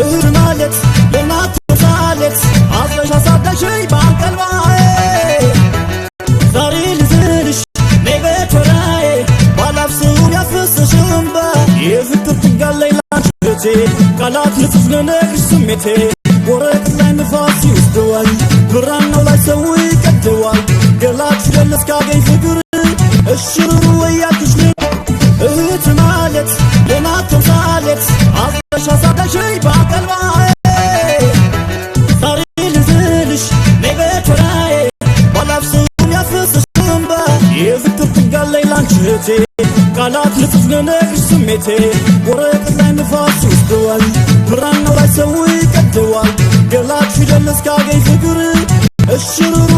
እርማለት ለናት ሳለት አፍረሽ አሳዳሽኝ ባንቀልባዬ ዛሬ ልዝልሽ ነይበቶራዬ ባላፍስም ያፈሰሽምባ የፍቅር ትጋለይ ላንቺ ቃላት ልጽፍ ልነግርሽ ስሜቴ ወረቀት ላይ ንፋስ ይወስደዋል ብራናው ላይ ሰው ይቀደዋል ገላች ደለስ ካገኝ ፍቅር እሽሩሩ ወያልኩሽ እህት ማለት ለናት ሳለት አፍረሽ አሳዳሽኝ ባንቀልባዬ ዛሬ ልዝልሽ ነይበቶራዬ ባላፍስም ያፈሰሽምባ የፍቅር ትጋለይ ላንቺ ቃላት ልጽፍ ልነግርሽ ስሜቴ ወረቀት ላይ ንፋስ ይወስደዋል ብራናው ላይ ሰው ይቀደዋል ገላች ደለስ ካገኝ ፍቅር እሽሩሩ